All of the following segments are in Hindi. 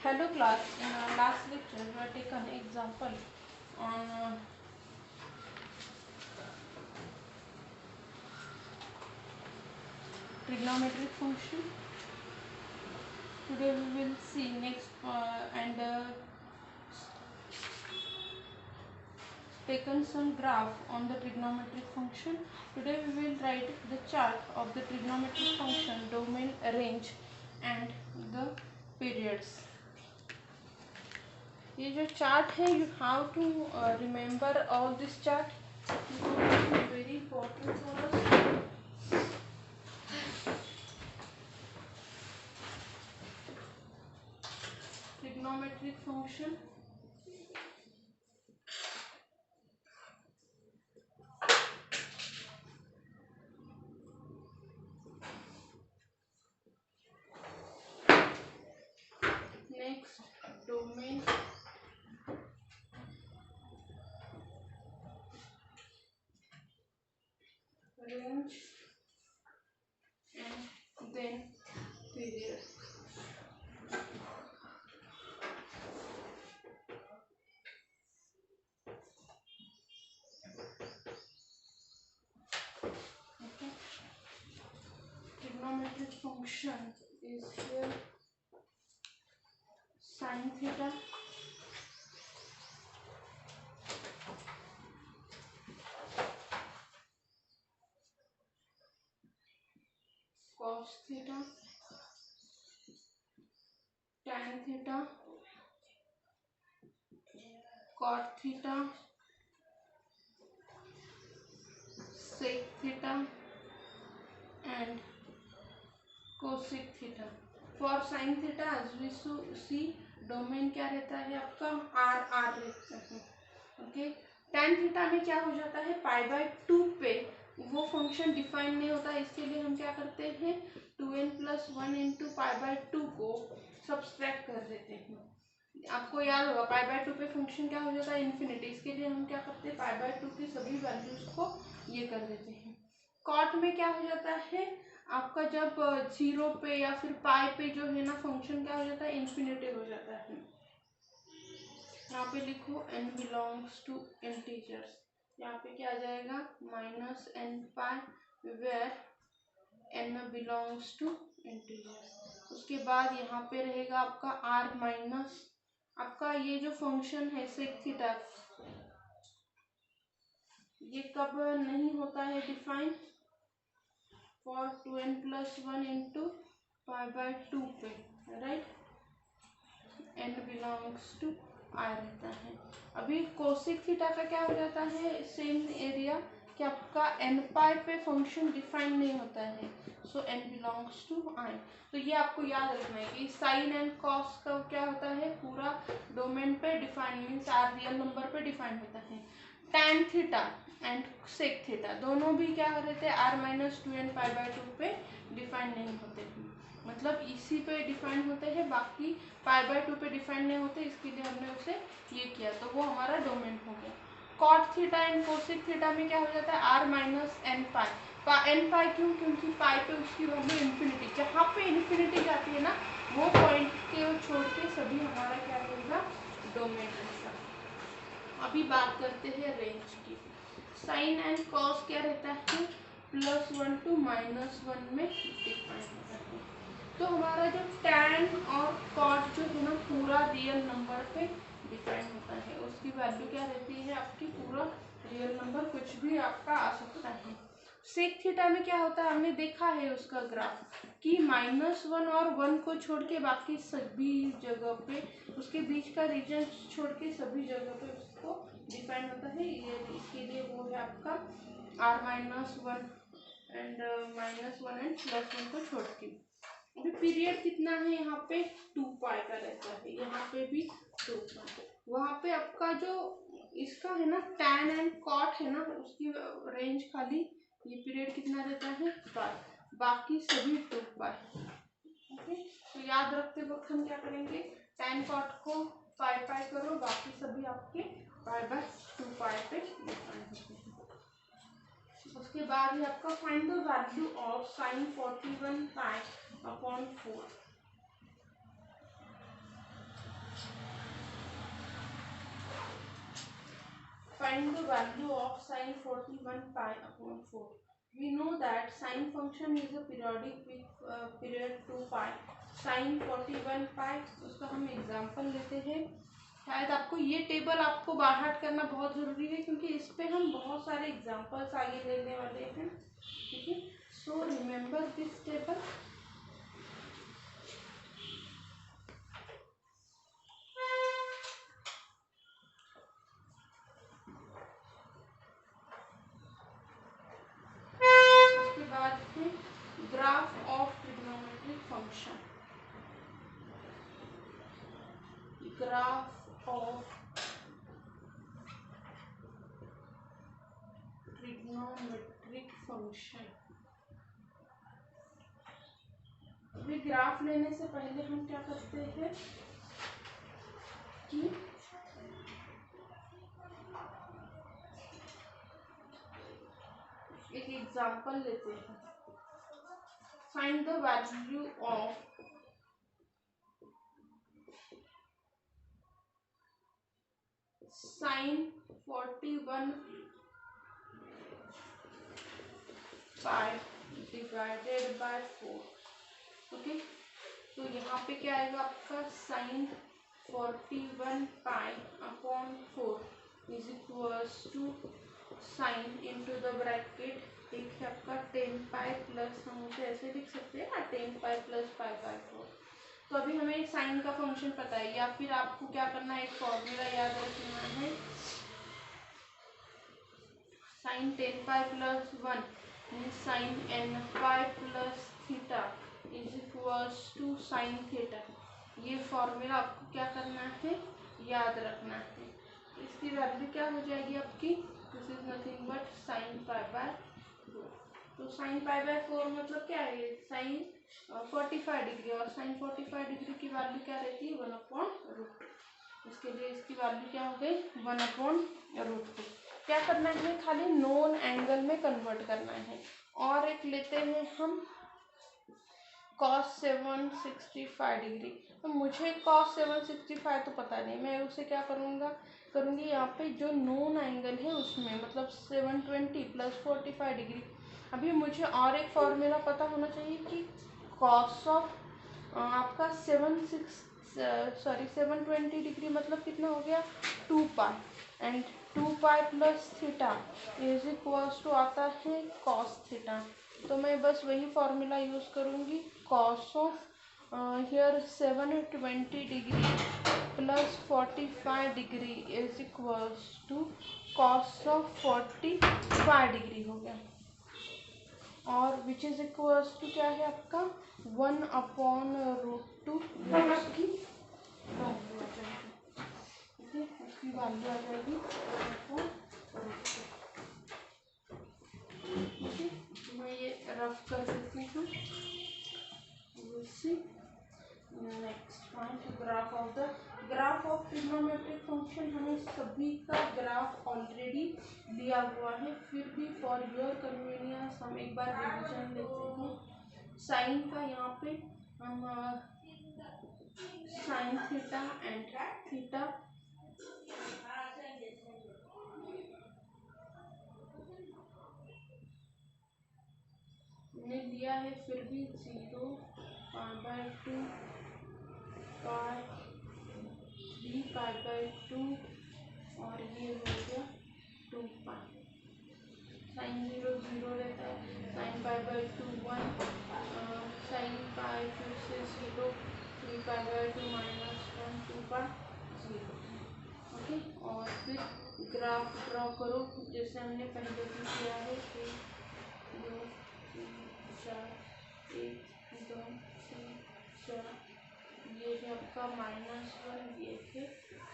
Hello class, in our last lecture we have taken an example on trigonometric function. Today we will see next and taken some graph on the trigonometric function. Today we will write the chart of the trigonometric function, domain, range and the periods. ये जो चार्ट है you have to remember all this chart, very important for us. Trigonometric function, next domain, range and then period. Okay, trigonometric function is here sin theta, cos theta, tan theta, cot theta, sec theta and cosec theta. For sin theta as we see domain क्या रहता है आपका आर आर रहता है. ओके, tan थीटा में क्या हो जाता है पाई बाय 2 पे वो फंक्शन डिफाइन नहीं होता, इसके लिए हम क्या करते हैं 2n+1 इंटू पाई बाय 2 को सब्सट्रैक्ट कर देते हैं. आपको याद होगा पाई बाय 2 पे फंक्शन क्या हो जाता है इन्फिनिटी, इसके लिए हम क्या करते हैं पाई बाय 2 की सभी वैल्यूज को ये कर देते हैं. कॉट में क्या हो जाता है आपका जब 0 पे या फिर पाई पे जो है ना फंक्शन क्या हो जाता है इन्फिनिटी हो जाता है. यहाँ पे लिखो n बिलोंग्स टू इंटीजर्स, यहाँ पे क्या आ जाएगा -n pi where n belongs to integers. उसके बाद यहाँ पे रहेगा आपका r माइनस आपका ये जो फंक्शन है सेक थीटा, ये कब नहीं होता है define for 2n+1 into pi by 2 पे, राइट. n बिलोंग्स टू आई रहता है. अभी कोसेक थीटा का क्या हो जाता है सेम एरिया कि आपका n पाई पे फंक्शन डिफाइन नहीं होता है, सो n बिलोंग्स टू आई. तो ये आपको याद रखना है कि साइन एंड कॉस का क्या होता है पूरा डोमेन पे define means R real number पे डिफाइन होता है. Tan theta and sec theta दोनों भी क्या रहते हैं r-2n पाई बाय 2 पे डिफाइन नहीं होते हैं, मतलब इसी पे डिफाइन होते हैं, बाकी पाई बाय 2 पे डिफाइन नहीं होते, इसके लिए हमने उसे ये किया तो वो हमारा डोमेन हो गया. Cot theta and cosec theta में क्या हो जाता है r-n पाई. n पाई क्यों, क्योंकि पाई पे उसकी वैल्यू इन्फिनिटी, जहाँ पे इन्फिनिटी जाती है ना वो पॉइंट के छोड़ के सभी हमारा क्या रहेगा डोमेन रहेगा. अभी बात करते हैं रेंज की. साइन एंड कॉस क्या रहता है +1 टू -1 में डिफाइन होता है. तो हमारा जो टैन और कॉट जो है ना पूरा रियल नंबर पे डिफाइन होता है, उसकी वैल्यू क्या रहती है आपकी पूरा रियल नंबर कुछ भी आपका आ सकता है. सेक थीटा में क्या होता है हमने देखा है उसका ग्राफ कि -1 और 1 को छोड़ के बाकी सभी जगह पे उसके बीच का रीजन छोड़ के सभी जगह पे उसको डिफाइन होता है. ये इसके लिए वो है आपका r-1 एंड -1 एंड +1 को छोड़ के. अभी पीरियड कितना है यहाँ पे 2 पाई का रहता है, यहाँ पे भी 2 पाई. वहाँ पे आपका जो इसका है ना टैन एंड कॉट है ना उसकी रेंज खाली ये पीरियड कितना रहता है पाई, बाकी सभी 2 पाई. ओके, तो याद रखते वक्त हम क्या करेंगे टैन कॉट को पाई पाई करो, बाकी सभी आपके पाई बाय 2 पाई पे डिफाइन होते हैं. उसके बाद ही आपका find the value of sin 41 pi upon 4. find the value of sin 41 pi upon 4. We know that sin function is a periodic with period 2 pi. sin 41 pi, उसका हम एग्जाम्पल लेते हैं। शायद आपको ये टेबल आपको बाहर करना बहुत ज़रूरी है, क्योंकि इस पे हम बहुत सारे एग्जाम्पल्स आगे लेने वाले हैं। ठीक है, सो रिमेंबर दिस टेबल। उसके बाद है graph of trigonometric function. Graph of trigonometric function. अभी ग्राफ लेने से पहले हम क्या करते हैं कि एक एग्जांपल लेते हैं। Find the value of sin 41 pi divided by 4। Okay, तो यहाँ पे क्या आएगा आपका sin 41 pi upon 4 is equals to sine into the bracket एक है आपका 10 पाई प्लस, हम उसे ऐसे लिख सकते हैं ना 10 पाई प्लस पाई बाय 4। तो अभी हमें एक साइन का फंक्शन पता है, या फिर आपको क्या करना है, एक फॉर्मूला याद रखना है। Sine 10 pi plus 1 means sine n pi plus theta is equals to sine theta. ये फॉर्मूला आपको क्या करना है, याद रखना है। इसकी वैल्यू क्या हो जाएगी आपकी, this is nothing but sine pi by 4। तो साइन पाई बाय 4 मतलब क्या है, साइन 45 डिग्री, और साइन 45 डिग्री की वैल्यू क्या रहती है 1/√2। इसके लिए इसकी वैल्यू क्या हो गई 1/√2। क्या करना है, खाली नोन एंगल में कन्वर्ट करना है। और एक लेते हैं हम cos 765 डिग्री। तो मुझे cos 765 तो पता नहीं, मैं उसे क्या करूँगी यहाँ पे जो नोन एंगल है उसमें, मतलब 720 प्लस 45 डिग्री। अभी मुझे और एक फॉर्मूला पता होना चाहिए कि cos ऑफ आपका 720 डिग्री मतलब कितना हो गया 2 pi, and 2 pi plus theta is equals to आता है cos थीटा। तो मैं बस वही फॉर्मूला यूज़ करूँगी, cos of here 720 degree plus 45 degree is equals to cos of 45 degree हो गया, और विच इज इक्वल्स टू क्या है आपका 1/√2 उसकी वैल्यू आ जाएगी। ठीक है, उसकी वैल्यू आ जाएगी 1/√2। मैं ये रफ कर देती हूँ। Next point, graph of trigonometric function. हमें सभी का ग्राफ ऑलरेडी दिया हुआ है, फिर भी फॉर योर कन्वीनियंस हम एक बार रिविजन लेते हैं। साइन का यहाँ पे हम साइन थीटा एंड थीटा ने लिया है, फिर भी 0/2 पाई 3 पाई/2 और ये हो गया 2 पाई। साइन 0 0 रहता है, साइन पाई/2 1, साइन पाई फिर से 0, 3 पाई/2 -1 2 पाई 0। ओके, और फिर ग्राफ ड्रॉ करो जैसे हमने पहले भी किया है। 1 2 3 4 1 2 3 4, ये है आपका -1, ये है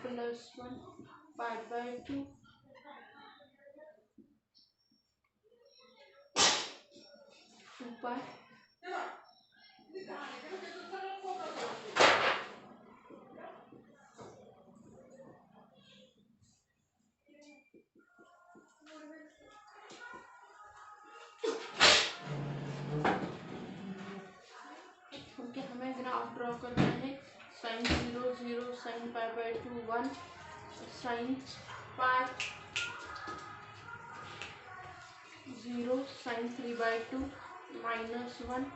+1 पाई/2 2 पाई। ओके, हमें ग्राफ ड्रॉ करना है। Sine 0 0, sine pi 1, sine pi 0 sin 3/2 minus 1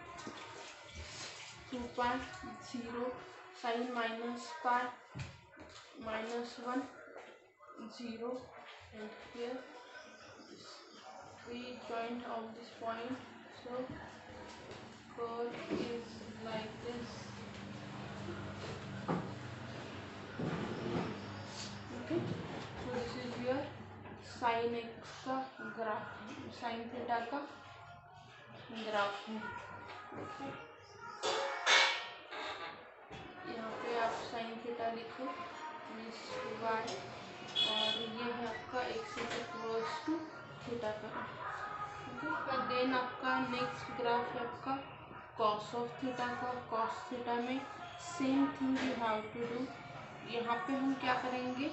2 pi 0 sin minus pi minus 1 0 and here we joint of this point, so curve is like this. Okay, so this is your sin x का ग्राफ, sin थीटा का ग्राफ है. यहाँ पे आप sin थीटा लिखो इस y और ये है आपका x is equals to theta का. ओके, देन आपका नेक्स्ट ग्राफ है आपका cos ऑफ थीटा का. cos थीटा में same thing you have to do. यहाँ पे हम क्या करेंगे,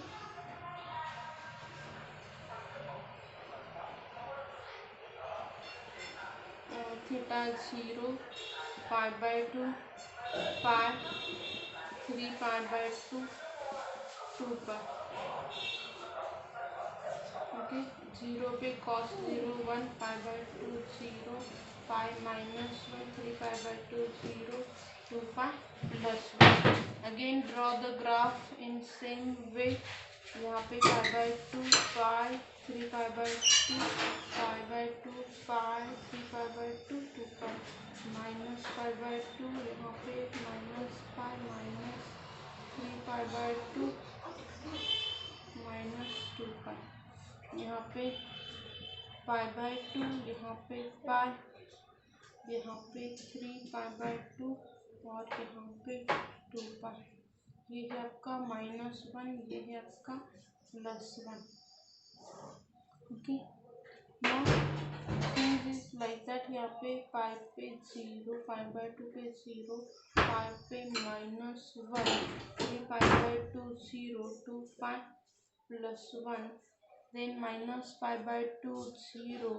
थीटा 0 π/2 पाई 3 π/2 2 पाई. ओके, 0 पे cos 0 1 π/2 0 pi minus 1 3 π/2 0 2 pi plus 1. Again draw the graph in same way. यहाँ पे π/2 पाई 3 π/2 π/2 पाई 3 π/2 2 पाई माइनस π/2. यहाँ पे माइनस पाई माइनस 3 π/2 माइनस 2 पाई. यहाँ पे π/2, यहाँ पे पाई, यहाँ पे 3 π/2 और यहाँ पे 2 पाई. ये है आपका -1, ये है आपका +1. Okay, now thing is like that. यहाँ पे पाई पे 0 π/2 पे 0 पाई पे -1 3 π/2 0 2 पाई +1. then minus π/2 0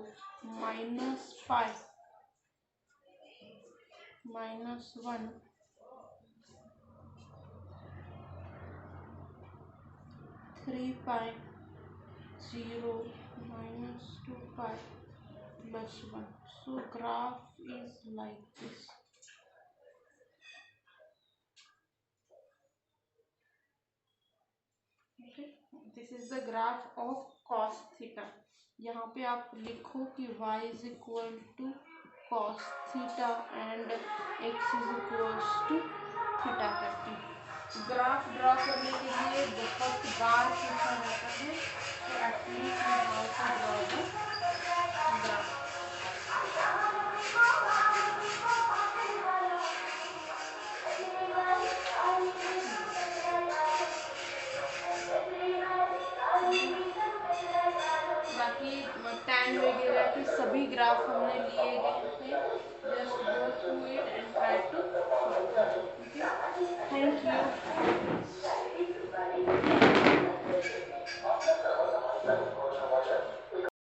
minus pi minus 1 3 pi 0 minus 2 pi plus 1. So graph is like this. Okay, this is the graph of cos theta. यहाँ पे आप लिखो कि y is equal to cos theta and x is equals to theta करके. ग्राफ ड्रॉ करने के लिए बहुत बार पूछा जाता है, तो at least how to draw the graph. बाकी tan वगैरह के सभी ग्राफ हमने लिए गए थे. Just go through it and try